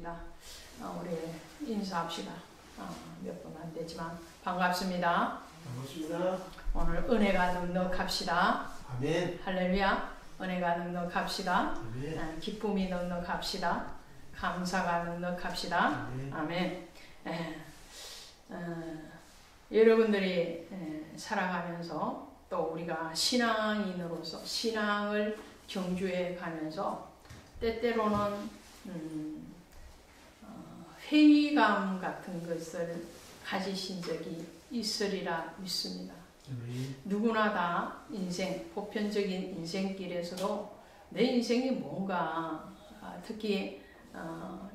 있습니다. 우리 인사합시다. 몇 분 안 되지만 반갑습니다. 반갑습니다. 오늘 은혜가 넉넉합시다. 아멘. 할렐루야. 은혜가 넉넉합시다. 아멘. 기쁨이 넉넉합시다. 감사가 넉넉합시다. 아멘. 아멘. 여러분들이 살아가면서 또 우리가 신앙인으로서 신앙을 경주해 가면서 때때로는 회의감 같은 것을 가지신 적이 있으리라 믿습니다. 누구나 다 인생, 보편적인 인생길에서도 내 인생이 뭔가, 특히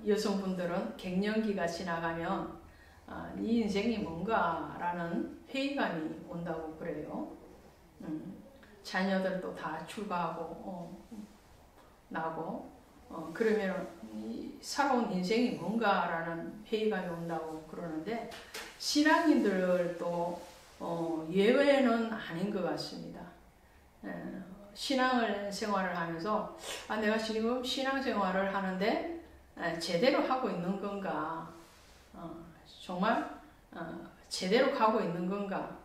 여성분들은 갱년기가 지나가면 네 인생이 뭔가라는 회의감이 온다고 그래요. 자녀들도 다 출가하고 나고 그러면 살아온 인생이 뭔가라는 회의감이 온다고 그러는데 신앙인들도 예외는 아닌 것 같습니다. 신앙생활을 하면서 내가 지금 신앙생활을 하는데 제대로 하고 있는 건가, 정말 제대로 가고 있는 건가,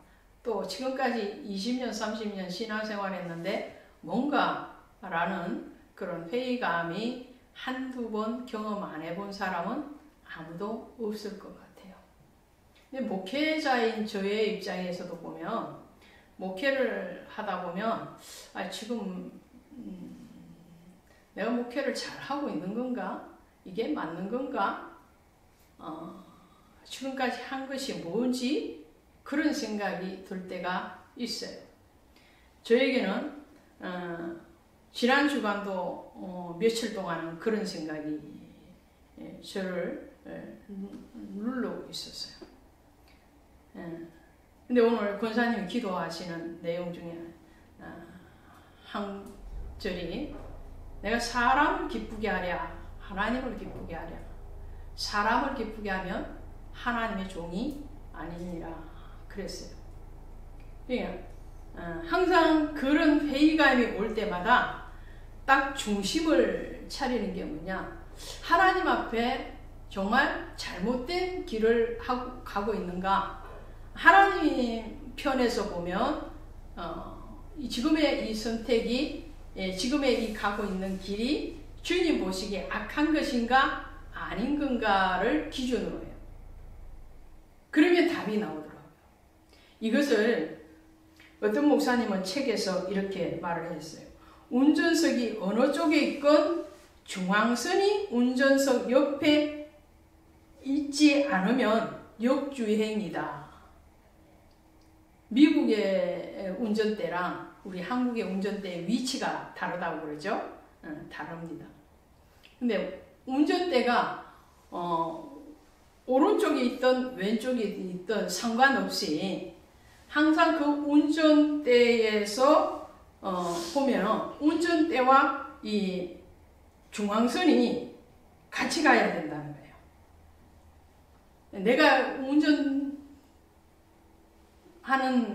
또 지금까지 20년 30년 신앙생활 했는데 뭔가라는 그런 회의감이 한두 번 경험 안 해본 사람은 아무도 없을 것 같아요. 근데 목회자인 저의 입장에서도 보면, 목회를 하다 보면 지금 내가 목회를 잘 하고 있는 건가? 이게 맞는 건가? 지금까지 한 것이 뭔지 그런 생각이 들 때가 있어요. 저에게는 지난 주간도 며칠 동안은 그런 생각이 저를 누르고 있었어요. 근데 오늘 권사님이 기도하시는 내용 중에 한 절이, 내가 사람을 기쁘게 하랴 하나님을 기쁘게 하랴, 사람을 기쁘게 하면 하나님의 종이 아니니라 그랬어요. 그러니까 항상 그런 회의감이 올 때마다 딱 중심을 차리는 게 뭐냐, 하나님 앞에 정말 잘못된 길을 가고 있는가, 하나님 편에서 보면 지금의 이 선택이, 지금의 이 가고 있는 길이 주님 보시기에 악한 것인가 아닌 건가를 기준으로 해요. 그러면 답이 나오더라고요. 이것을 어떤 목사님은 책에서 이렇게 말을 했어요. 운전석이 어느 쪽에 있건 중앙선이 운전석 옆에 있지 않으면 역주행이다. 미국의 운전대랑 우리 한국의 운전대의 위치가 다르다고 그러죠. 다릅니다. 근데 운전대가 오른쪽에 있든 왼쪽에 있든 상관없이 항상 그 운전대에서 보면 운전대와 이 중앙선이 같이 가야 된다는 거예요. 내가 운전하는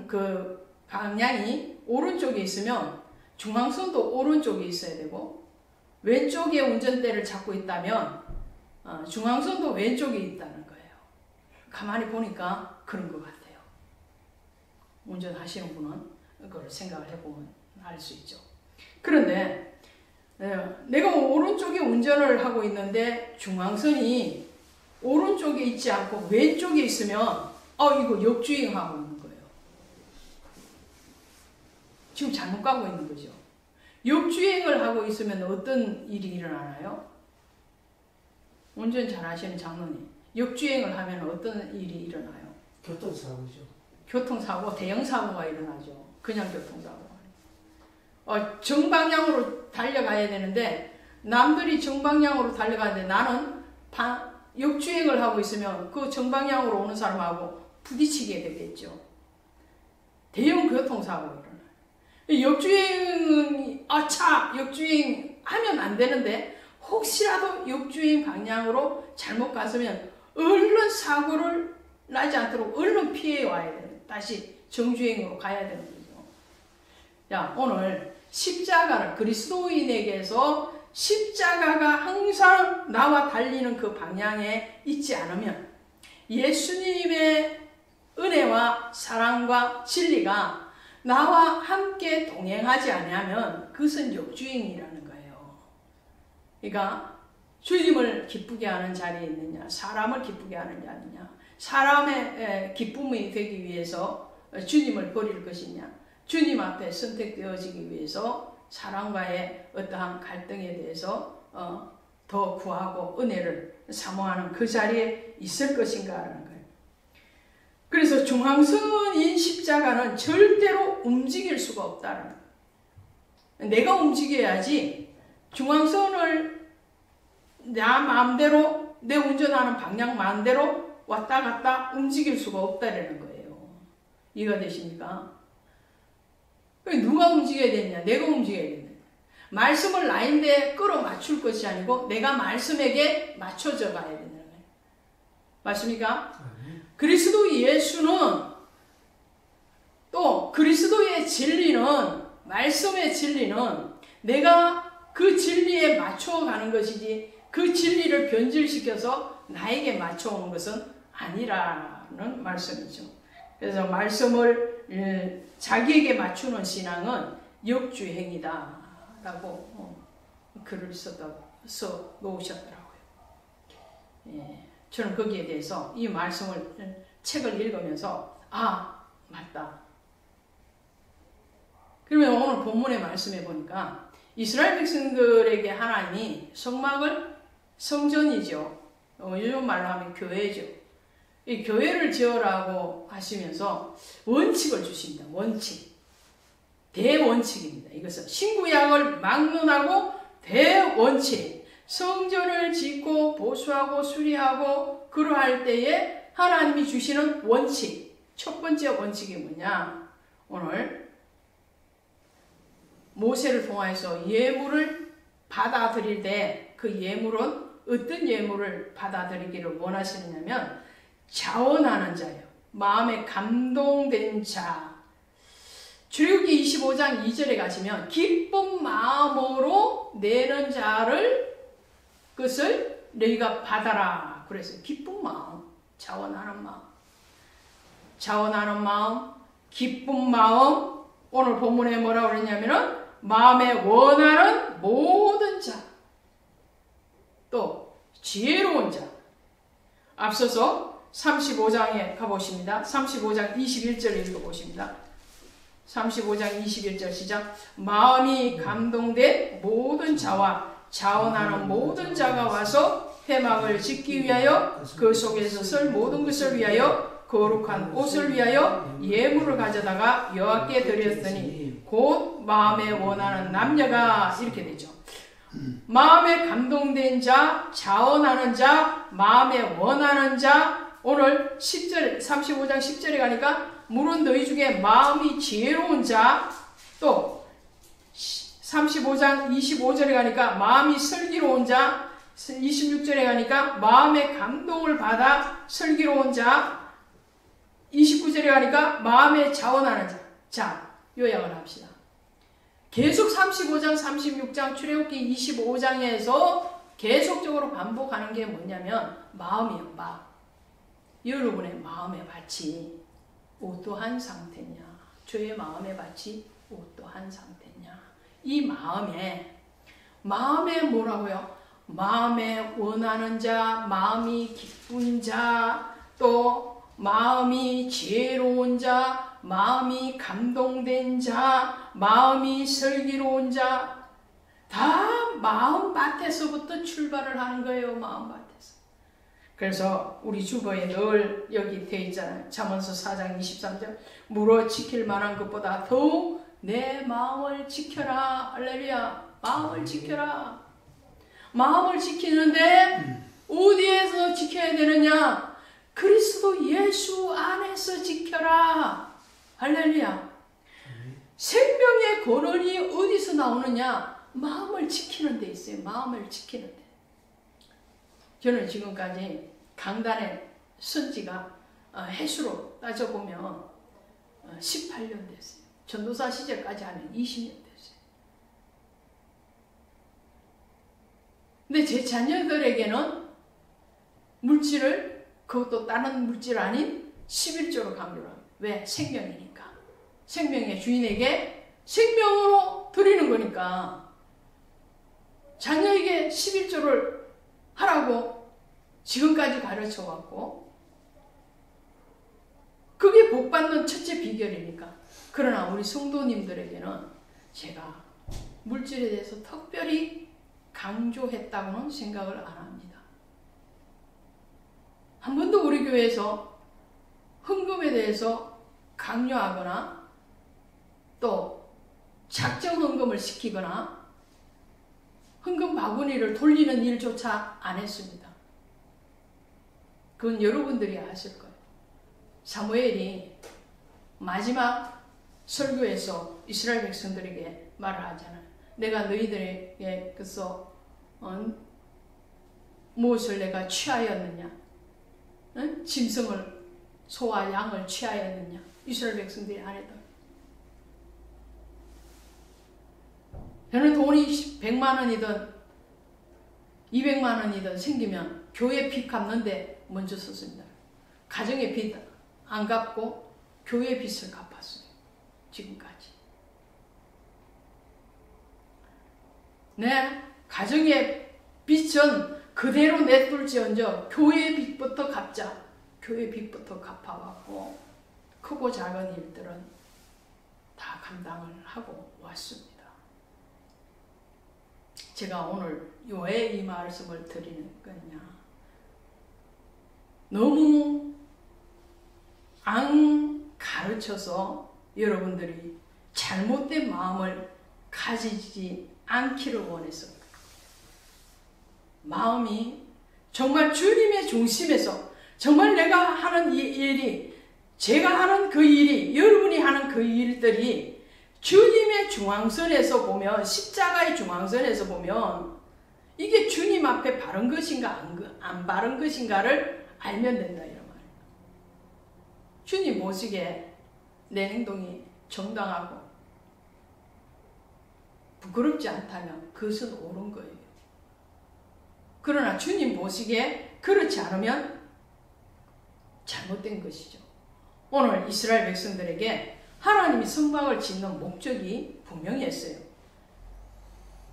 그 방향이 오른쪽에 있으면 중앙선도 오른쪽에 있어야 되고, 왼쪽에 운전대를 잡고 있다면 중앙선도 왼쪽에 있다는 거예요. 가만히 보니까 그런 것 같아요. 운전하시는 분은 그걸 생각을 해보면 알 수 있죠. 그런데 내가 오른쪽에 운전을 하고 있는데 중앙선이 오른쪽에 있지 않고 왼쪽에 있으면 이거 역주행하고 있는 거예요. 지금 잘못 가고 있는 거죠. 역주행을 하고 있으면 어떤 일이 일어나나요? 운전 잘하시는 장로님, 역주행을 하면 어떤 일이 일어나요? 교통사고죠. 교통사고, 대형사고가 일어나죠. 그냥 교통사고. 정방향으로 달려가야 되는데 남들이 정방향으로 달려가는데 나는 역주행을 하고 있으면 그 정방향으로 오는 사람하고 부딪히게 되겠죠. 대형 교통사고가 일어나요. 역주행은 역주행 하면 안 되는데 혹시라도 역주행 방향으로 잘못 갔으면 얼른 사고를 나지 않도록 얼른 피해 와야 돼요. 다시 정주행으로 가야 되는 거죠. 자, 오늘 십자가를, 그리스도인에게서 십자가가 항상 나와 달리는 그 방향에 있지 않으면, 예수님의 은혜와 사랑과 진리가 나와 함께 동행하지 않으면 그것은 역주행이라는 거예요. 그러니까 주님을 기쁘게 하는 자리에 있느냐, 사람을 기쁘게 하는 자느냐, 사람의 기쁨이 되기 위해서 주님을 버릴 것이냐, 주님 앞에 선택되어지기 위해서 사람과의 어떠한 갈등에 대해서 더 구하고 은혜를 사모하는 그 자리에 있을 것인가라는 거예요. 그래서 중앙선인 십자가는 절대로 움직일 수가 없다는 거예요. 내가 움직여야지 중앙선을 나 마음대로, 내 운전하는 방향 마음대로 왔다 갔다 움직일 수가 없다라는 거예요. 이해가 되십니까? 누가 움직여야 되느냐? 내가 움직여야 되느냐? 말씀을 나인데 끌어 맞출 것이 아니고 내가 말씀에게 맞춰져 가야 되는 거예요. 맞습니까? 그리스도 예수는, 또 그리스도의 진리는, 말씀의 진리는 내가 그 진리에 맞춰가는 것이지 그 진리를 변질시켜서 나에게 맞춰오는 것은 아니라는 말씀이죠. 그래서 말씀을 자기에게 맞추는 신앙은 역주행이다 라고 글을 써 놓으셨더라고요. 예, 저는 거기에 대해서 이 말씀을, 책을 읽으면서 맞다. 그러면 오늘 본문의 말씀에 보니까 이스라엘 백성들에게 하나님이 성막을, 성전이죠, 요즘 말로 하면 교회죠, 이 교회를 지으라고 하시면서 원칙을 주십니다. 원칙, 대원칙입니다. 이것은 신구약을 막론하고 대원칙, 성전을 짓고 보수하고 수리하고 그러할 때에 하나님이 주시는 원칙, 첫 번째 원칙이 뭐냐? 오늘 모세를 통해서 예물을 받아들일 때 그 예물은 어떤 예물을 받아들이기를 원하시느냐면 자원하는 자요, 마음에 감동된 자. 출애굽기 25장 2절에 가시면 기쁜 마음으로 내는 자를, 그것을 너희가 받아라 그래서 기쁜 마음, 자원하는 마음, 자원하는 마음, 기쁜 마음. 오늘 본문에 뭐라고 그러냐면은 마음에 원하는 모든 자, 또 지혜로운 자. 앞서서 35장에 가보십니다. 35장 21절 읽어보십니다. 35장 21절 시작. 마음이 감동된 모든 자와 자원하는 모든 자가 와서 회막을 짓기 위하여 그 속에서 쓸 모든 것을 위하여 거룩한 옷을 위하여 예물을 가져다가 여호와께 드렸더니 곧 마음에 원하는 남녀가, 이렇게 되죠. 마음에 감동된 자, 자원하는 자, 마음에 원하는 자. 오늘 10절, 35장 10절에 가니까 물은 너희 중에 마음이 지혜로운 자, 또 35장 25절에 가니까 마음이 슬기로운 자, 26절에 가니까 마음의 감동을 받아 슬기로운 자, 29절에 가니까 마음에 자원하는 자. 자, 요약을 합시다. 계속 35장, 36장, 출애굽기 25장에서 계속적으로 반복하는 게 뭐냐면 마음이에요. 마음. 여러분의 마음의 밭이 어떠한 상태냐? 저의 마음의 밭이 어떠한 상태냐? 이 마음에 뭐라고요? 마음에 원하는 자, 마음이 기쁜 자, 또 마음이 지혜로운 자, 마음이 감동된 자, 마음이 슬기로운 자, 다 마음밭에서부터 출발을 하는 거예요. 마음밭에서. 그래서 우리 주보에 늘 여기 되어 있잖아요. 잠언서 4장 23절. 물어 지킬 만한 것보다 더욱 내 마음을 지켜라. 할렐루야. 마음을 지켜라. 마음을 지키는데 어디에서 지켜야 되느냐? 그리스도 예수 안에서 지켜라. 할렐루야. 생명의 권한이 어디서 나오느냐? 마음을 지키는 데 있어요. 마음을 지키는 데. 저는 지금까지 강단에 선 지가 해수로 따져보면 18년 됐어요. 전도사 시절까지 하면 20년 됐어요. 근데 제 자녀들에게는 물질을, 그것도 다른 물질 아닌 11조로 강조를 합니다. 왜? 생명이니까. 생명의 주인에게 생명으로 드리는 거니까 자녀에게 11조를 하라고 지금까지 가르쳐왔고, 그게 복받는 첫째 비결이니까. 그러나 우리 성도님들에게는 제가 물질에 대해서 특별히 강조했다고는 생각을 안 합니다. 한 번도 우리 교회에서 헌금에 대해서 강요하거나 또 작정 헌금을 시키거나 헌금 바구니를 돌리는 일조차 안 했습니다. 그건 여러분들이 아실 거예요. 사무엘이 마지막 설교에서 이스라엘 백성들에게 말을 하잖아요. 내가 너희들에게서 무엇을 내가 취하였느냐? 응? 짐승을, 소와 양을 취하였느냐? 이스라엘 백성들이 안 했다. 저는 돈이 100만 원이든 200만 원이든 생기면 교회 빚 갚는데 먼저 썼습니다. 가정의 빚 안 갚고 교회 빚을 갚았어요. 지금까지. 네, 가정의 빚은 그대로 내둘지언정 교회 빚부터 갚자. 교회 빚부터 갚아왔고 크고 작은 일들은 다 감당을 하고 왔습니다. 제가 오늘 왜 이 말씀을 드리는 거냐, 너무 안 가르쳐서 여러분들이 잘못된 마음을 가지지 않기를 원해서, 마음이 정말 주님의 중심에서, 정말 내가 하는 이 일이, 제가 하는 그 일이, 여러분이 하는 그 일들이 주님의 중앙선에서 보면, 십자가의 중앙선에서 보면 이게 주님 앞에 바른 것인가 안 바른 것인가를 알면 된다, 이런 말이에요. 주님 보시기에 내 행동이 정당하고 부끄럽지 않다면 그것은 옳은 거예요. 그러나 주님 보시기에 그렇지 않으면 잘못된 것이죠. 오늘 이스라엘 백성들에게 하나님이 성막을 짓는 목적이 분명했어요.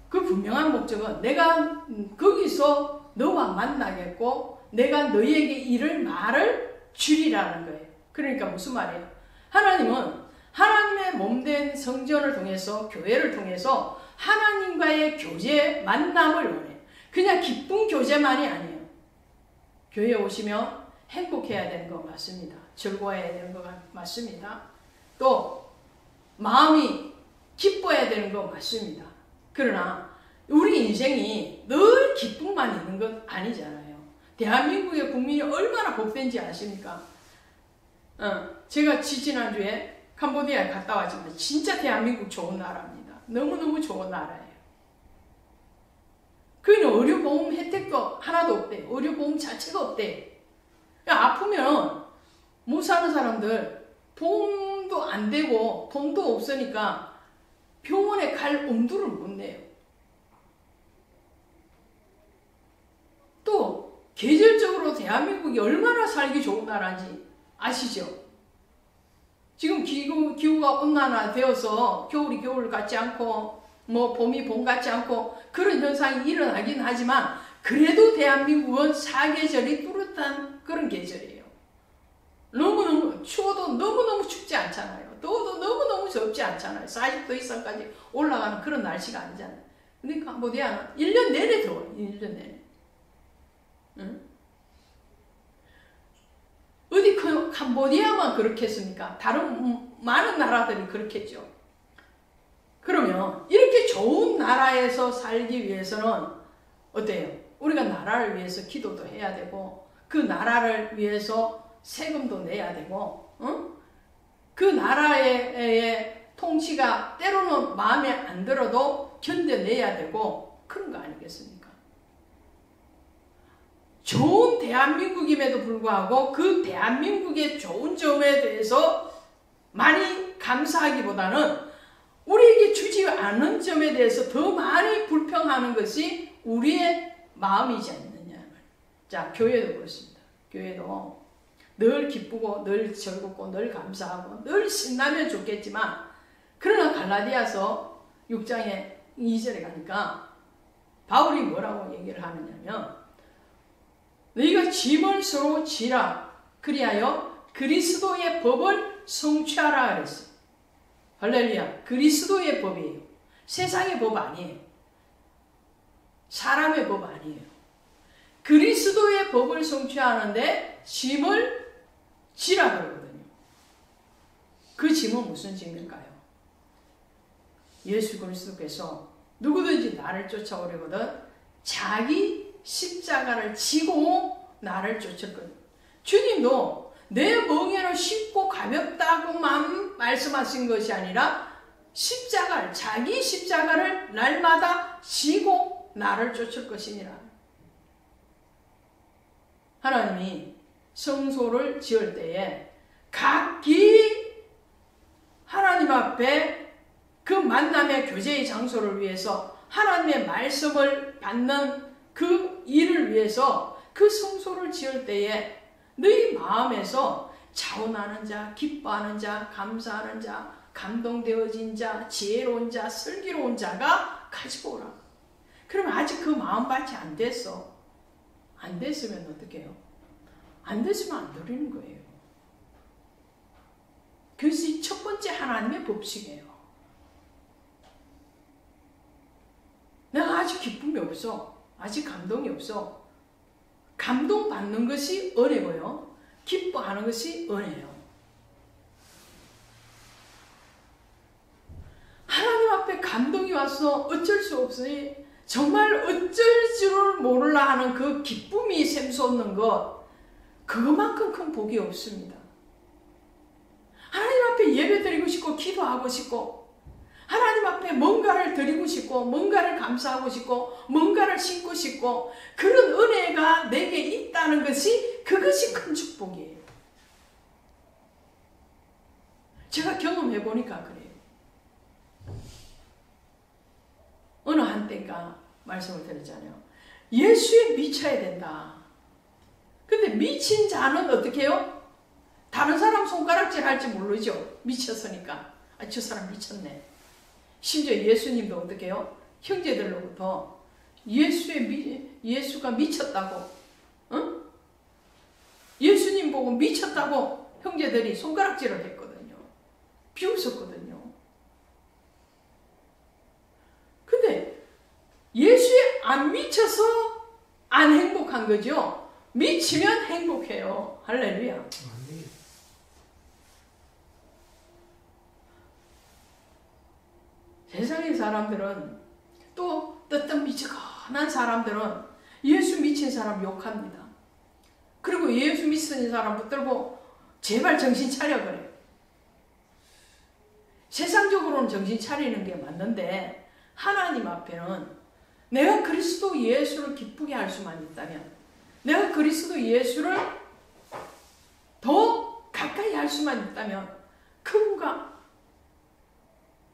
그 분명한 목적은 내가 거기서 너와 만나겠고 내가 너희에게 이를 말을 주리라는 거예요. 그러니까 무슨 말이에요? 하나님은 하나님의 몸된 성전을 통해서, 교회를 통해서 하나님과의 교제, 만남을 원해요. 그냥 기쁜 교제만이 아니에요. 교회에 오시면 행복해야 되는 거 맞습니다. 즐거워해야 되는 거 맞습니다. 또 마음이 기뻐야 되는 거 맞습니다. 그러나 우리 인생이 늘 기쁨만 있는 건 아니잖아요. 대한민국의 국민이 얼마나 복된지 아십니까? 제가 지지난주에 캄보디아에 갔다 왔지만 진짜 대한민국 좋은 나라입니다. 너무너무 좋은 나라예요. 그는 의료보험 혜택도 하나도 없대. 의료보험 자체가 없대. 아프면 못 사는 사람들 보험도 안 되고 돈도 없으니까 병원에 갈 엄두를 못 내요. 또 계절적으로 대한민국이 얼마나 살기 좋은 나라인지 아시죠? 지금 기후가 온난화되어서 겨울이 겨울 같지 않고 뭐 봄이 봄 같지 않고 그런 현상이 일어나긴 하지만 그래도 대한민국은 사계절이 뚜렷한 그런 계절이에요. 너무너무 추워도 너무너무 춥지 않잖아요. 더워도 너무너무 덥지 않잖아요. 40도 이상까지 올라가는 그런 날씨가 아니잖아요. 근데 캄보디아는 1년 내내 더워요. 1년 내내. 응? 어디 캄보디아만 그렇겠습니까? 다른 많은 나라들이 그렇겠죠. 그러면 이렇게 좋은 나라에서 살기 위해서는 어때요? 우리가 나라를 위해서 기도도 해야 되고 그 나라를 위해서 세금도 내야 되고 그 나라의 통치가 때로는 마음에 안 들어도 견뎌내야 되고 그런 거 아니겠습니까? 좋은 대한민국임에도 불구하고 그 대한민국의 좋은 점에 대해서 많이 감사하기보다는 우리에게 주지 않은 점에 대해서 더 많이 불평하는 것이 우리의 마음이지 않느냐. 자, 교회도 그렇습니다. 교회도 늘 기쁘고 늘 즐겁고 늘 감사하고 늘 신나면 좋겠지만, 그러나 갈라디아서 6장에 2절에 가니까 바울이 뭐라고 얘기를 하느냐면, 너희가 짐을 서로 지라 그리하여 그리스도의 법을 성취하라 그랬어요. 할렐루야. 그리스도의 법이에요. 세상의 법 아니에요. 사람의 법 아니에요. 그리스도의 법을 성취하는데 짐을 지라 그러거든요. 그 짐은 무슨 짐일까요? 예수 그리스도께서 누구든지 나를 쫓아오려거든 자기 십자가를 지고 나를 쫓았거든요. 주님도 내 멍에는 쉽고 가볍다고만 말씀하신 것이 아니라 자기 십자가를 날마다 지고 나를 쫓을 것이니라. 하나님이 성소를 지을 때에 각기 하나님 앞에 그 만남의 교제의 장소를 위해서 하나님의 말씀을 받는 그 일을 위해서 그 성소를 지을 때에 너희 마음에서 자원하는 자, 기뻐하는 자, 감사하는 자, 감동되어진 자, 지혜로운 자, 슬기로운 자가 가지고 오라. 그러면 아직 그 마음밭이 안 됐어. 안 됐으면 어떻게 해요? 안 됐으면 안 드리는 거예요. 그것이 첫 번째 하나님의 법칙이에요. 내가 아직 기쁨이 없어. 아직 감동이 없어. 감동받는 것이 은혜고요. 기뻐하는 것이 은혜예요. 하나님 앞에 감동이 와서 어쩔 수 없으니 정말 어쩔 줄 모르라 하는 그 기쁨이 샘솟는 것, 그것만큼 큰 복이 없습니다. 하나님 앞에 예배 드리고 싶고 기도하고 싶고 하나님 앞에 뭔가를 드리고 싶고 뭔가를 감사하고 싶고 뭔가를 심고 싶고 그런 은혜가 내게 있다는 것이, 그것이 큰 축복이에요. 제가 경험해 보니까 그래요. 어느 한때가 말씀을 드렸잖아요. 예수에 미쳐야 된다. 근데 미친 자는 어떻게 해요? 다른 사람 손가락질 할지 모르죠. 미쳤으니까. 아, 저 사람 미쳤네. 심지어 예수님도 어떻게 해요? 형제들로부터 예수가 미쳤다고, 응? 예수님 보고 미쳤다고 형제들이 손가락질을 했거든요. 비웃었거든요. 근데 예수에 안 미쳐서 안 행복한 거죠. 미치면 행복해요. 할렐루야. 세상의 사람들은, 또 어떤 미치건한 사람들은 예수 미친 사람 욕합니다. 그리고 예수 미친 사람 붙들고 제발 정신 차려 그래. 세상적으로는 정신 차리는 게 맞는데 하나님 앞에는 내가 그리스도 예수를 기쁘게 할 수만 있다면, 내가 그리스도 예수를 더 가까이 할 수만 있다면, 그분과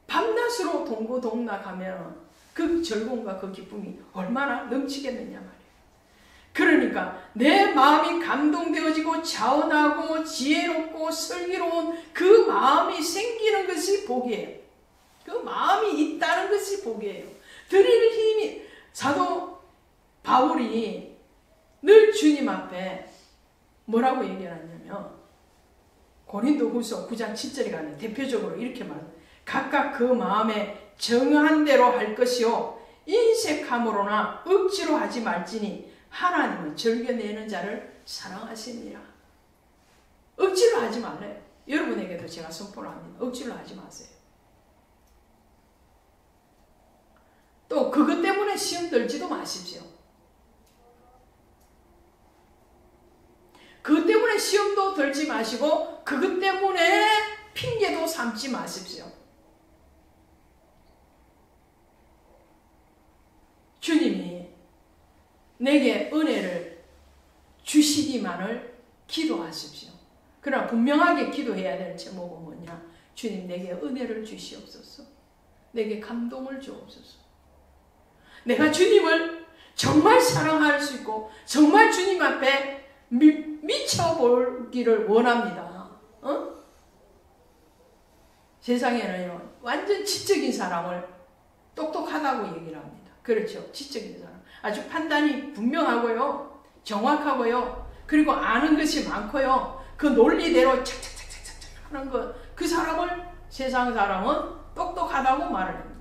밤낮으로 동고동락하면 그 즐거움과 그 기쁨이 얼마나 넘치겠느냐 말이에요. 그러니까 내 마음이 감동되어지고 자원하고 지혜롭고 슬기로운 그 마음이 생기는 것이 복이에요. 그 마음이 있다는 것이 복이에요. 드릴 힘이, 사도 바울이 늘 주님 앞에 뭐라고 얘기하냐면, 고린도후서 9장 7절에 가면 대표적으로 이렇게 말합니다. 각각 그 마음에 정한 대로 할 것이요 인색함으로나 억지로 하지 말지니 하나님은 즐겨내는 자를 사랑하시니라. 억지로 하지 말래요. 여러분에게도 제가 선포를 합니다. 억지로 하지 마세요. 또 그것 때문에 시험 들지도 마십시오. 그것 때문에 시험도 들지 마시고 그것 때문에 핑계도 삼지 마십시오. 주님이 내게 은혜를 주시기만을 기도하십시오. 그러나 분명하게 기도해야 될 제목은 뭐냐? 주님, 내게 은혜를 주시옵소서. 내게 감동을 주옵소서. 내가 주님을 정말 사랑할 수 있고 정말 주님 앞에 미쳐보기를 원합니다. 세상에는요, 완전 지적인 사람을 똑똑하다고 얘기를 합니다. 그렇죠. 지적인 사람. 아주 판단이 분명하고요. 정확하고요. 그리고 아는 것이 많고요. 그 논리대로 착착착착착 하는 거, 그 사람을 세상 사람은 똑똑하다고 말을 합니다.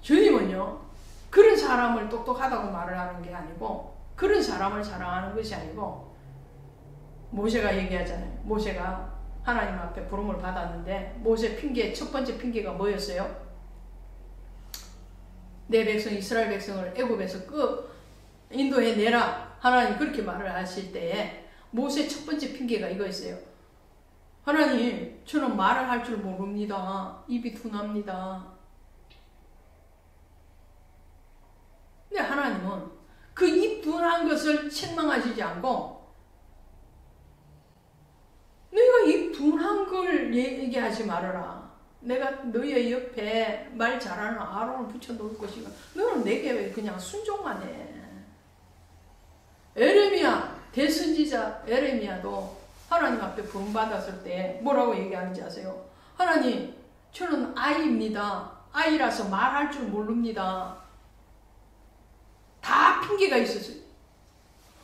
주님은요, 그런 사람을 똑똑하다고 말을 하는 게 아니고, 그런 사람을 사랑하는 것이 아니고, 모세가 얘기하잖아요. 모세가 하나님 앞에 부름을 받았는데, 모세 첫 번째 핑계가 뭐였어요? 내 백성 이스라엘 백성을 애굽에서 인도해 내라. 하나님 그렇게 말을 하실 때에 모세 첫 번째 핑계가 이거였어요. 하나님, 저는 말을 할 줄 모릅니다. 입이 둔합니다. 근데 하나님은 그 입 둔한 것을 책망하시지 않고, 너희가 입 둔한 걸 얘기하지 말아라. 내가 너희의 옆에 말 잘하는 아론을 붙여놓을 것이고, 너는 내게 왜 그냥 순종만 해. 에레미야, 대선지자 에레미야도 하나님 앞에 부름받았을 때 뭐라고 얘기하는지 아세요? 하나님, 저는 아이입니다. 아이라서 말할 줄 모릅니다. 다 핑계가 있었어요.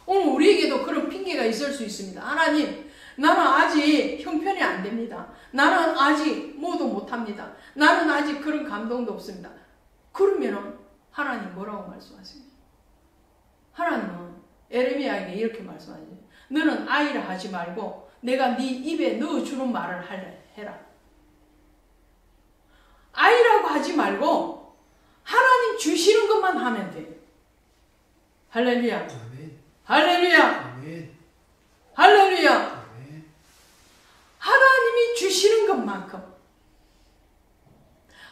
오늘 우리에게도 그런 핑계가 있을 수 있습니다. 하나님, 나는 아직 형편이 안 됩니다. 나는 아직 뭐도 못합니다. 나는 아직 그런 감동도 없습니다. 그러면은 하나님 뭐라고 말씀하십니까? 하나님은 에레미야에게 이렇게 말씀하세요. 너는 아이라 하지 말고 내가 네 입에 넣어주는 말을 해라. 아이라고 하지 말고 하나님 주시는 것만 하면 돼요. 할렐루야. 아멘. 할렐루야. 아멘. 할렐루야. 아멘. 하나님이 주시는 것만큼,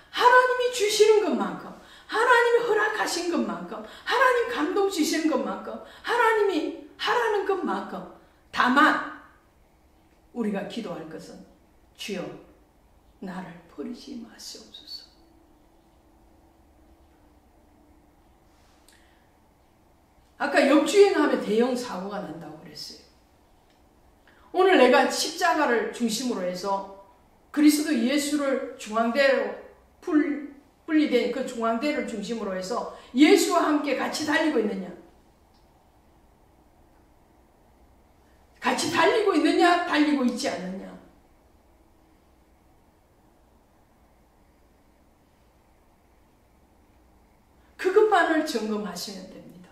하나님이 주시는 것만큼, 하나님이 허락하신 것만큼, 하나님 감동 주시는 것만큼, 하나님이 하라는 것만큼, 다만 우리가 기도할 것은 주여 나를 버리지 마시옵소서. 아까 역주행하면 대형 사고가 난다고 그랬어요. 오늘 내가 십자가를 중심으로 해서 그리스도 예수를 중앙대로 분리된 그 중앙대를 중심으로 해서 예수와 함께 같이 달리고 있느냐? 같이 달리고 있느냐? 달리고 있지 않느냐? 그것만을 점검하시면 됩니다.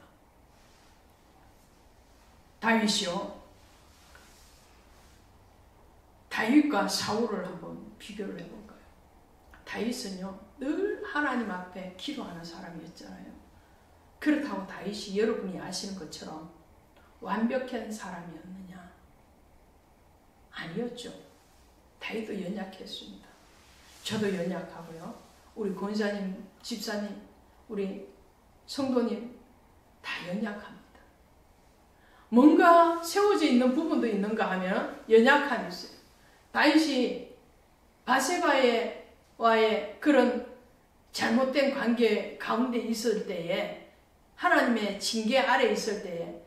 다윗이요. 다윗과 사울을 한번 비교를 해볼까요? 다윗은요, 늘 하나님 앞에 기도하는 사람이었잖아요. 그렇다고 다윗이 여러분이 아시는 것처럼 완벽한 사람이었느냐? 아니었죠. 다윗도 연약했습니다. 저도 연약하고요. 우리 권사님, 집사님, 우리 성도님 다 연약합니다. 뭔가 세워져 있는 부분도 있는가 하면 연약함이 있어요. 다윗이 바세바와의 그런 잘못된 관계 가운데 있을 때에, 하나님의 징계 아래 있을 때에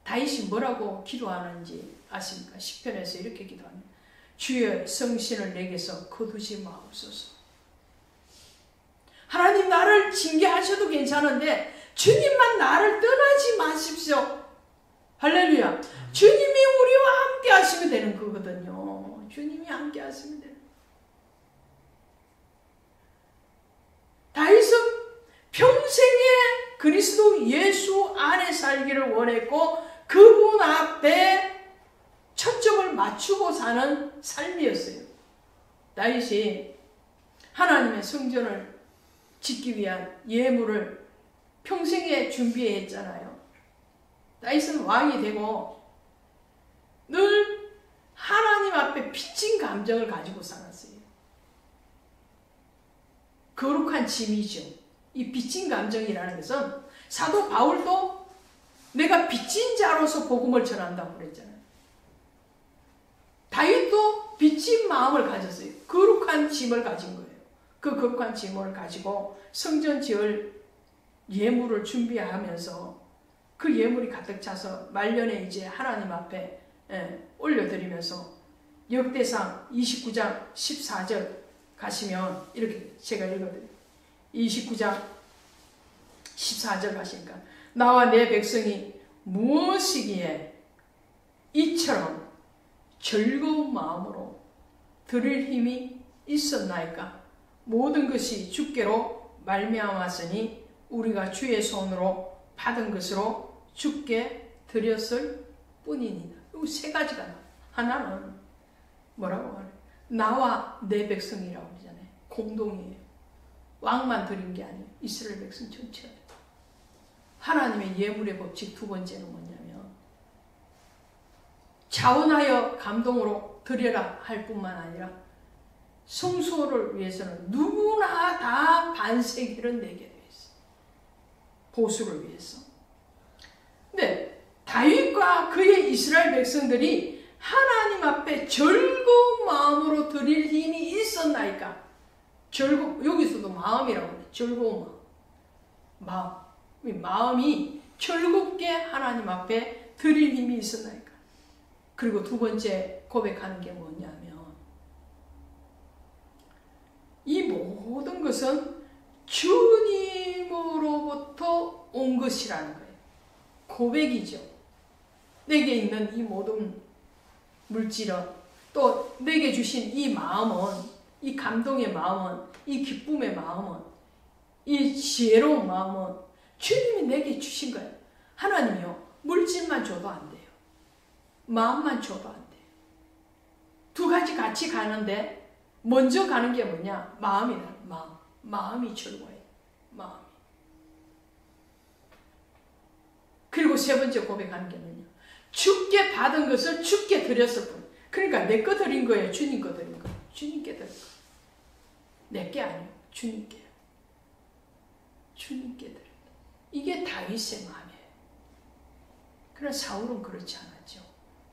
다윗이 뭐라고 기도하는지 아십니까? 시편에서 이렇게 기도합니다. 주의 성신을 내게서 거두지 마옵소서. 하나님, 나를 징계하셔도 괜찮은데 주님만 나를 떠나지 마십시오. 할렐루야. 주님이 우리와 함께 하시면 되는 거거든요. 주님이 함께 하시면 되는. 다윗은 평생에 그리스도 예수 안에 살기를 원했고 그분 앞에 초점을 맞추고 사는 삶이었어요. 다윗이 하나님의 성전을 짓기 위한 예물을 평생에 준비했잖아요. 다윗은 왕이 되고 늘 하나님 앞에 빚진 감정을 가지고 살았어요. 거룩한 짐이죠. 이 빚진 감정이라는 것은 사도 바울도 내가 빚진 자로서 복음을 전한다고 그랬잖아요. 다윗도 빚진 마음을 가졌어요. 거룩한 짐을 가진 거예요. 그 거룩한 짐을 가지고 성전 지을 예물을 준비하면서 그 예물이 가득 차서 말년에 이제 하나님 앞에 올려드리면서 역대상 29장 14절 가시면 이렇게 제가 읽어드릴게요. 29장 14절 가시니까 나와 내 백성이 무엇이기에 이처럼 즐거운 마음으로 드릴 힘이 있었나이까. 모든 것이 주께로 말미암았으니 우리가 주의 손으로 받은 것으로 주께 드렸을 뿐이니라. 이 세 가지가 나와요. 하나는 뭐라고 말해요? 나와 내 백성이라고 그러잖아요. 공동이에요. 왕만 드린 게 아니에요. 이스라엘 백성 전체가. 하나님의 예물의 법칙 두 번째는 뭐냐면 자원하여 감동으로 드려라 할 뿐만 아니라 성소를 위해서는 누구나 다 반세기를 내게 되어 있어요. 보수를 위해서. 근데 다윗과 그의 이스라엘 백성들이 하나님 앞에 즐거운 마음으로 드릴 힘이 있었나이까. 여기서도 마음이라고 해요. 즐거운 마음. 마음이 즐겁게 하나님 앞에 드릴 힘이 있었나이까. 그리고 두 번째 고백하는 게 뭐냐면 이 모든 것은 주님으로부터 온 것이라는 거예요. 고백이죠. 내게 있는 이 모든 물질은 또 내게 주신 이 마음은, 이 감동의 마음은, 이 기쁨의 마음은, 이 지혜로운 마음은 주님이 내게 주신 거예요. 하나님이요, 물질만 줘도 안 돼요. 마음만 줘도 안 돼요. 두 가지 같이 가는데 먼저 가는 게 뭐냐? 마음이다. 마음이 즐거워요. 마음이. 그리고 세 번째 고백하는 게 뭐냐? 주께 받은 것을 주께 드렸을 뿐. 그러니까 내 거 드린 거예요. 주님 거 드린 거예요. 주님께 드린 거예요. 내 게 아니에요. 주님께. 주님께 드린 거예요. 이게 다윗의 마음이에요. 그러나 사울은 그렇지 않았죠.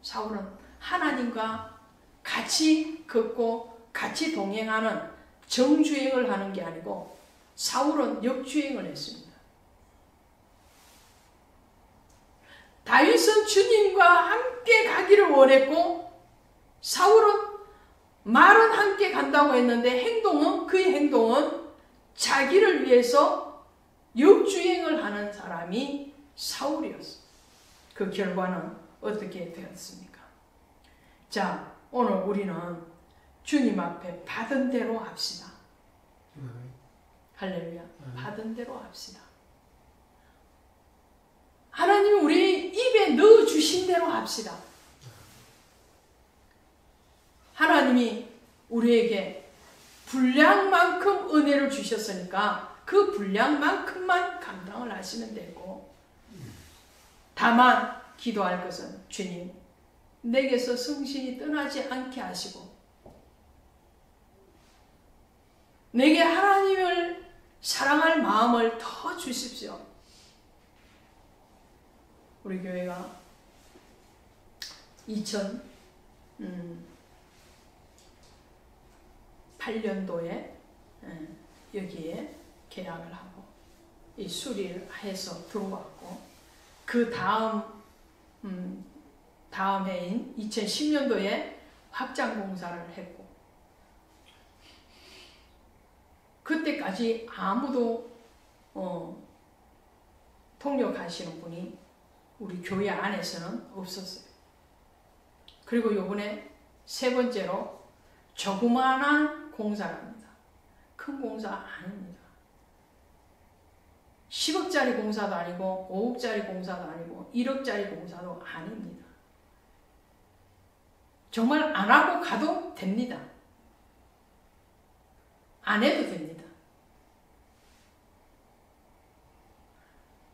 사울은 하나님과 같이 걷고 같이 동행하는 정주행을 하는 게 아니고 사울은 역주행을 했습니다. 다윗은 주님과 함께 가기를 원했고 사울은 말은 함께 간다고 했는데 그의 행동은 자기를 위해서 역주행을 하는 사람이 사울이었어요. 그 결과는 어떻게 되었습니까? 자, 오늘 우리는 주님 앞에 받은 대로 합시다. 할렐루야. 받은 대로 합시다. 하나님이 우리 입에 넣어주신 대로 합시다. 하나님이 우리에게 분량만큼 은혜를 주셨으니까 그 분량만큼만 감당을 하시면 되고, 다만 기도할 것은 주님, 내게서 성신이 떠나지 않게 하시고 내게 하나님을 사랑할 마음을 더 주십시오. 우리 교회가 2008년도에 여기에 계약을 하고 이 수리를 해서 들어왔고, 그 다음 해인 2010년도에 확장 공사를 했고, 그때까지 아무도 통역하시는 분이 우리 교회 안에서는 없었어요. 그리고 요번에 세 번째로 조그마한 공사를 합니다. 큰 공사 아닙니다. 10억짜리 공사도 아니고 5억짜리 공사도 아니고 1억짜리 공사도 아닙니다. 정말 안 하고 가도 됩니다. 안 해도 됩니다.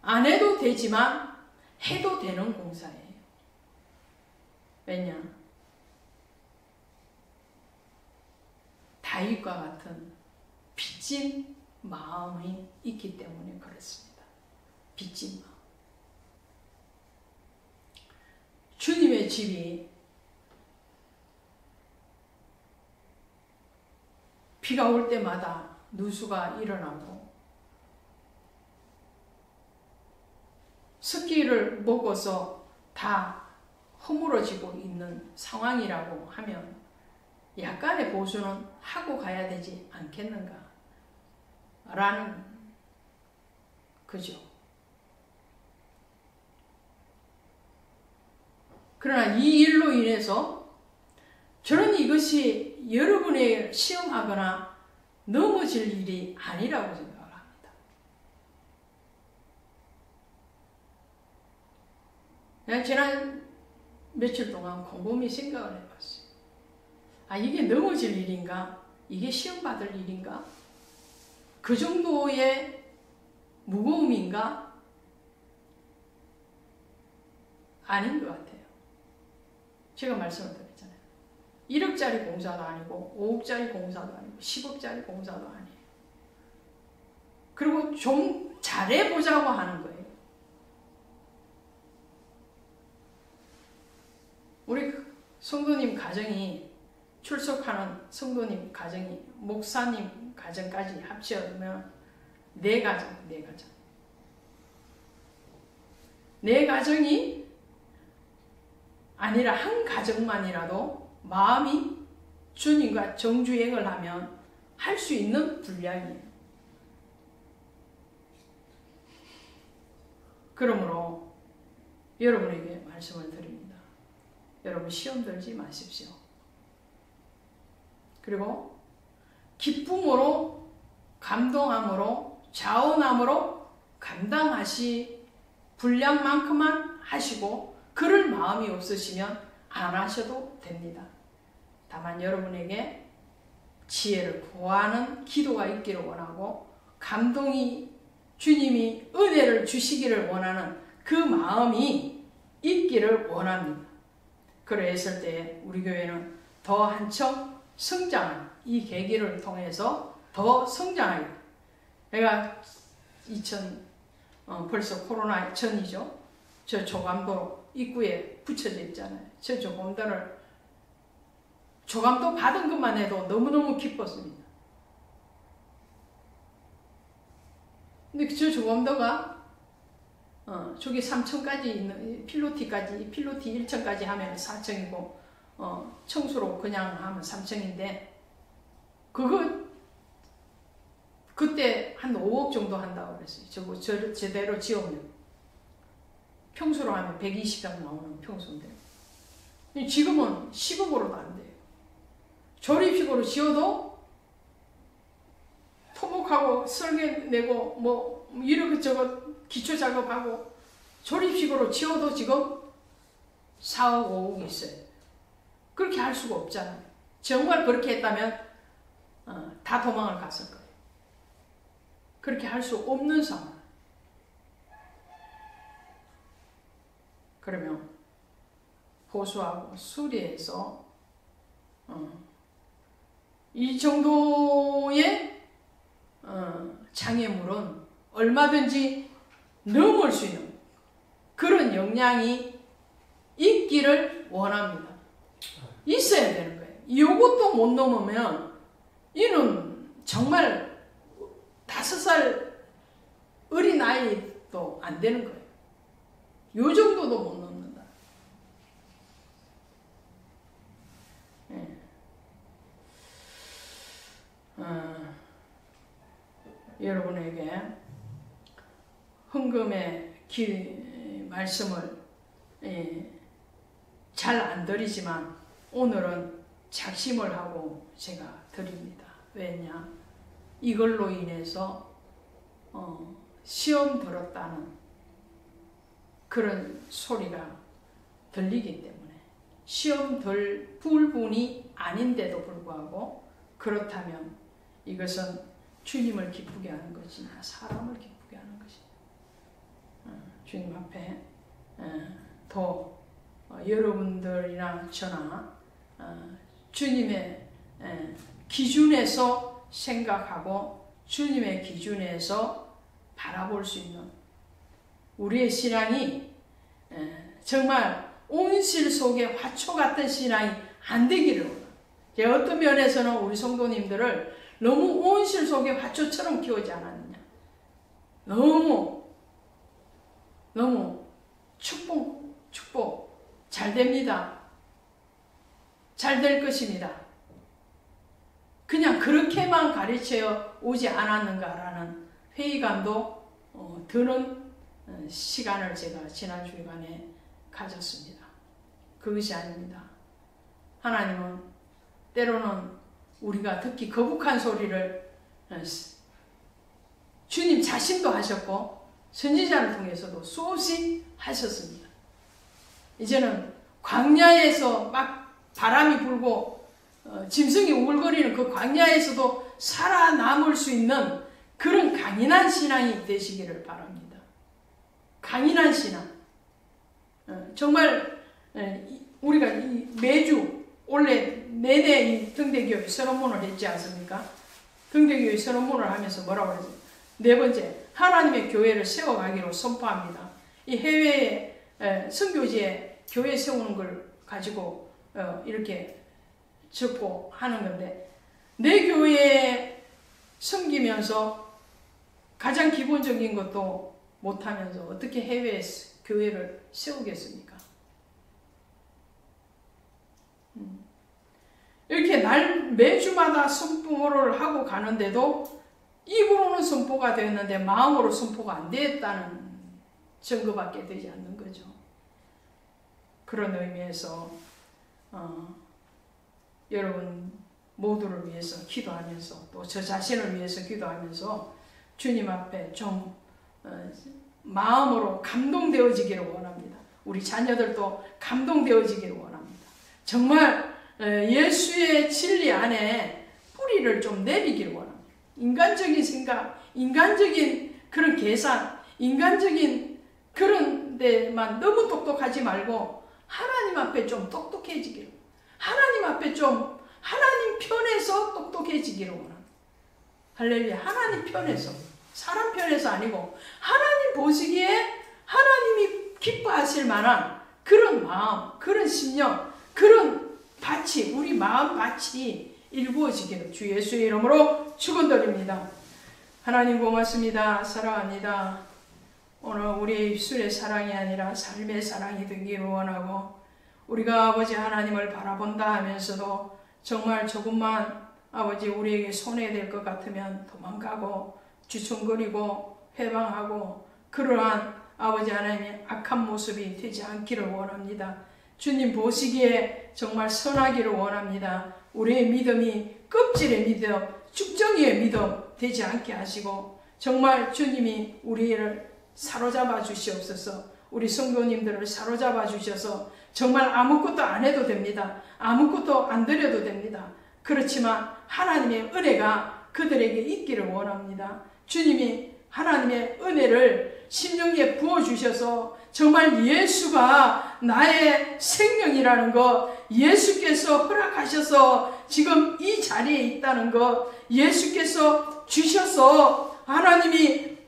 안 해도 되지만 해도 되는 공사예요. 왜냐? 다윗과 같은 빚진 마음이 있기 때문에 그렇습니다. 빚진 마음. 주님의 집이 비가 올 때마다 누수가 일어나고 습기를 먹어서 다 허물어지고 있는 상황이라고 하면 약간의 보수는 하고 가야 되지 않겠는가 라는 그죠. 그러나 이 일로 인해서 저는 이것이 여러분의 시험하거나 넘어질 일이 아니라고 생각을 합니다. 내가 지난 며칠 동안 곰곰이 생각을 해봤어요. 아, 이게 넘어질 일인가? 이게 시험 받을 일인가? 그 정도의 무거움인가? 아닌 것 같아요. 제가 말씀을 드렸잖아요. 1억짜리 공사도 아니고 5억짜리 공사도 아니고 10억짜리 공사도 아니에요. 그리고 좀 잘해보자고 하는 거예요. 우리 성도님 가정이 출석하는 성도님 가정이 목사님 가정까지 합치면 4가정. 내 가정이 아니라 한 가정만이라도 마음이 주님과 정주행을 하면 할 수 있는 분량이에요. 그러므로 여러분에게 말씀을 드립니다. 여러분 시험 들지 마십시오. 그리고 기쁨으로 감동함으로 자원함으로 감당하시 분량만큼만 하시고 그럴 마음이 없으시면 안 하셔도 됩니다. 다만 여러분에게 지혜를 구하는 기도가 있기를 원하고 감동이 주님이 은혜를 주시기를 원하는 그 마음이 있기를 원합니다. 그랬을 때 우리 교회는 더 한층 성장한 이 계기를 통해서 더 성장하게. 내가 벌써 코로나 전이죠. 저 조감도 입구에 붙여져 있잖아요. 저 조감도를 조감도 받은 것만 해도 너무너무 기뻤습니다. 근데 저 조감도가 저기 3층까지 있는 필로티까지 필로티 1층까지 하면 4층이고 청수로 그냥 하면 3층인데 그때 한 5억 정도 한다고 그랬어요. 저거 제대로 지으면 평수로 하면 120평 나오는 평수인데 지금은 10억으로도 안 돼요. 조립식으로 지어도 토목하고 설계 내고 뭐 이러저것 기초 작업하고 조립식으로 지어도 지금 4억 5억이 있어요. 그렇게 할 수가 없잖아요. 정말 그렇게 했다면 다 도망을 갔을 거예요. 그렇게 할 수 없는 상황. 그러면 보수하고 수리해서 이 정도의 장애물은 얼마든지 넘을 수 있는 그런 역량이 있기를 원합니다. 있어야 되는 거예요. 이것도 못 넘으면 이는 정말 5살 어린 아이도 안 되는 거예요. 요 정도도 못 넘는다. 네. 여러분에게 헌금의 말씀을 잘 안 드리지만 오늘은 작심을 하고 제가 드립니다. 왜냐? 이걸로 인해서 시험 들었다는 그런 소리가 들리기 때문에 시험 들 부분이 아닌데도 불구하고 그렇다면 이것은 주님을 기쁘게 하는 것이냐 사람을 기쁘게 하는 것이냐 주님 앞에 더 여러분들이나 저나 주님의 기준에서 생각하고 주님의 기준에서 바라볼 수 있는 우리의 신앙이 정말 온실 속의 화초 같은 신앙이 안 되기를 원합니다. 어떤 면에서는 우리 성도님들을 너무 온실 속의 화초처럼 키우지 않았느냐. 너무 됩니다. 잘 될 것입니다. 그냥 그렇게만 가르쳐 오지 않았는가라는 회의감도 드는 시간을 제가 지난 주간에 가졌습니다. 그것이 아닙니다. 하나님은 때로는 우리가 듣기 거북한 소리를 주님 자신도 하셨고 선지자를 통해서도 수없이 하셨습니다. 이제는 광야에서 막 바람이 불고 짐승이 우글거리는 그 광야에서도 살아남을 수 있는 그런 강인한 신앙이 되시기를 바랍니다. 강인한 신앙. 정말 우리가 매주 올해 내내 이 등대교회 선언문을 했지 않습니까? 등대교회 선언문을 하면서 뭐라고 그러죠? 네 번째, 하나님의 교회를 세워가기로 선포합니다. 이 해외에 선교지에 교회 세우는 걸 가지고 이렇게 적고 하는 건데, 내 교회에 섬기면서 가장 기본적인 것도 못하면서 어떻게 해외에 교회를 세우겠습니까? 이렇게 매주마다 선포를 하고 가는데도 입으로는 선포가 되었는데 마음으로 선포가 안 되었다는 증거밖에 되지 않는 거죠. 그런 의미에서 여러분 모두를 위해서 기도하면서 또 저 자신을 위해서 기도하면서 주님 앞에 좀 마음으로 감동되어지기를 원합니다. 우리 자녀들도 감동되어지기를 원합니다. 정말 예수의 진리 안에 뿌리를 좀 내리기를 원합니다. 인간적인 생각, 인간적인 그런 계산, 인간적인 그런 데만 너무 똑똑하지 말고 하나님 앞에 좀 똑똑해지기를, 하나님 앞에 좀 하나님 편에서 똑똑해지기를 원합니다. 할렐루야. 하나님 편에서, 사람 편에서 아니고 하나님 보시기에 하나님이 기뻐하실 만한 그런 마음, 그런 심령, 그런 밭이, 우리 마음 밭이 일구어지기를 주 예수의 이름으로 축원드립니다. 하나님 고맙습니다. 사랑합니다. 오늘 우리의 입술의 사랑이 아니라 삶의 사랑이 되기를 원하고, 우리가 아버지 하나님을 바라본다 하면서도 정말 조금만 아버지 우리에게 손해될 것 같으면 도망가고 주춤거리고 회방하고 그러한 아버지 하나님의 악한 모습이 되지 않기를 원합니다. 주님 보시기에 정말 선하기를 원합니다. 우리의 믿음이 껍질의 믿음, 쭉정이의 믿음 되지 않게 하시고 정말 주님이 우리를 사로잡아 주시옵소서. 우리 성도님들을 사로잡아 주셔서 정말 아무것도 안 해도 됩니다. 아무것도 안 드려도 됩니다. 그렇지만 하나님의 은혜가 그들에게 있기를 원합니다. 주님이 하나님의 은혜를 심령에 부어주셔서 정말 예수가 나의 생명이라는 것, 예수께서 허락하셔서 지금 이 자리에 있다는 것, 예수께서 주셔서 하나님이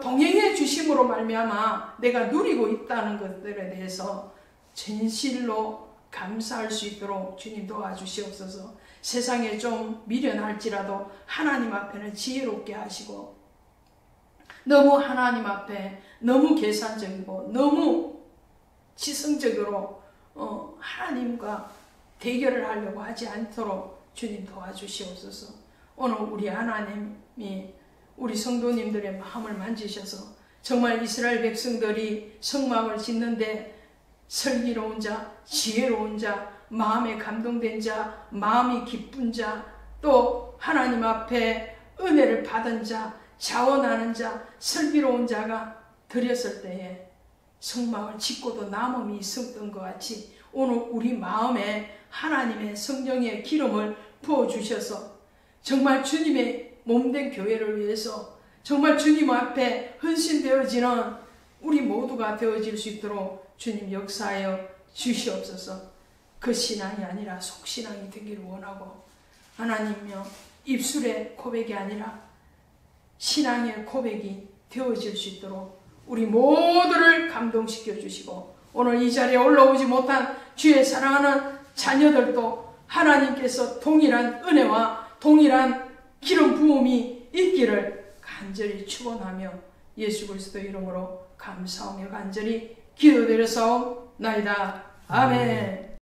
동행해 주심으로 말미암아 내가 누리고 있다는 것들에 대해서 진실로 감사할 수 있도록 주님 도와주시옵소서. 세상에 좀 미련할지라도 하나님 앞에는 지혜롭게 하시고, 너무 하나님 앞에 너무 계산적이고 너무 지성적으로 하나님과 대결을 하려고 하지 않도록 주님 도와주시옵소서. 오늘 우리 하나님이 우리 성도님들의 마음을 만지셔서 정말 이스라엘 백성들이 성막을 짓는데 슬기로운 자, 지혜로운 자, 마음에 감동된 자, 마음이 기쁜 자, 또 하나님 앞에 은혜를 받은 자, 자원하는 자, 슬기로운 자가 드렸을 때에 성막을 짓고도 남음이 있었던 것 같이 오늘 우리 마음에 하나님의 성령의 기름을 부어주셔서 정말 주님의 몸된 교회를 위해서 정말 주님 앞에 헌신되어지는 우리 모두가 되어질 수 있도록 주님 역사하여 주시옵소서. 그 신앙이 아니라 속신앙이 되기를 원하고, 하나님이여 입술의 고백이 아니라 신앙의 고백이 되어질 수 있도록 우리 모두를 감동시켜 주시고, 오늘 이 자리에 올라오지 못한 주의 사랑하는 자녀들도 하나님께서 동일한 은혜와 동일한 기름 부음이 있기를 간절히 축원하며 예수 그리스도 이름으로 감사하며 간절히 기도드려서나이다. 아멘.